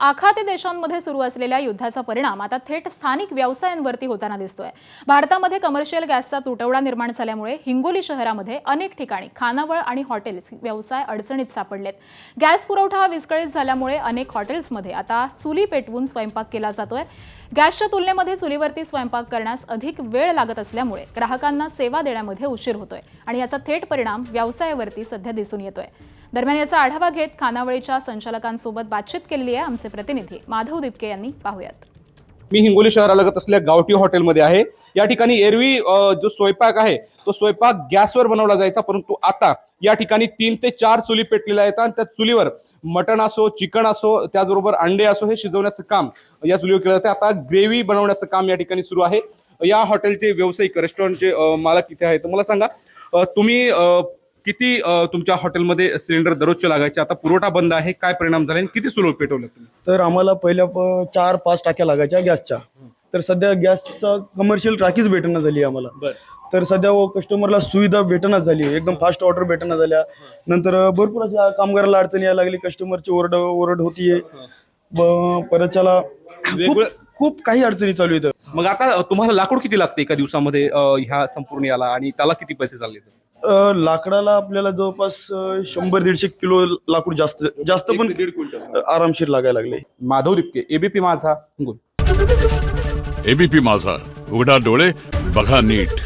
आखाती देशांमध्ये सुरू असलेल्या युद्धाचा परिणाम आता थेट स्थानिक व्यवसायांवरती होताना दिसतोय। भारतामध्ये कमर्शियल गॅसचा तुटवडा निर्माण झाल्यामुळे हिंगोली शहरामध्ये अनेक ठिकाणी खानावळ आणि हॉटेल्स व्यवसाय अडचणीत सापडलेत। गॅस पुरवठा विस्कळीत झाल्यामुळे अनेक हॉटेल्समध्ये आता चुली पेटवून स्वयंपाक केला जातोय। गॅसच्या तुलनेमध्ये चुलीवरती स्वयंपाक करण्यास अधिक वेळ लागत असल्यामुळे ग्राहकांना सेवा देण्यामध्ये उशीर होतोय आणि याचा थेट परिणाम व्यवसायावरती सध्या दिसून येतोय। दरम्यान याचा आढावा घेत खानावळीच्या संचालकांसोबत बातचीत केलेली आहे आमचे प्रतिनिधी माधव दिपके यांनी। पाहूयात। मी हिंगोली शहरालगत असलेल्या गावठी हॉटेलमध्ये आहे। या ठिकाणी एरवी जो स्वयंपाक आहे तो स्वयंपाक गॅसवर बनवला जायचा, परंतु आता या ठिकाणी 3 ते 4 चुली पेटलेल्या आहेत आणि त्या चुलीवर मटण असो, चिकन असो, त्याचबरोबर अंडे असो हे शिजवण्याचं काम या चुलीवर केलं जातं। आता ग्रेव्ही बनवण्याचं काम या ठिकाणी सुरू आहे। या हॉटेलचे व्यावसायिक रेस्टॉरंटचे मालक इथे आहेत। मला सांगा, तुम्ही किती तुमच्या हॉटेलमध्ये सिलेंडर दररोजचे लागायचे, आता पुरवठा बंद आहे, काय परिणाम झाले आणि किती चुली पेटवल्या तुम्ही? तर आम्हाला पहिल्या 4-5 टाक्या लागायच्या गॅसच्या। तर सध्या गॅसचा कमर्शियल टाकीच भेटणं झाली आम्हाला। तर सध्या कस्टमरला सुविधा भेटणं झाली, एकदम फास्ट ऑर्डर भेटणं झाल्या। नंतर भरपूर अशा कामगाराला अडचणी यायला लागली, कस्टमरची ओरड होतीये, परतच्याला खूप काही अडचणी चालू आहेत। मग आता तुम्हाला लाकूड किती लागते एका दिवसामध्ये ह्या संपूर्ण याला, आणि त्याला किती पैसे चालले? लाकडाला आपल्याला जवळपास 100-150 किलो लाकूड जास्त पण 1.5 क्विंटल आरामशीर लागायला लागले। माधव दिपके, एबीपी माझा, हिंगोली। एबीपी माझा, उघडा डोळे बघा नीट।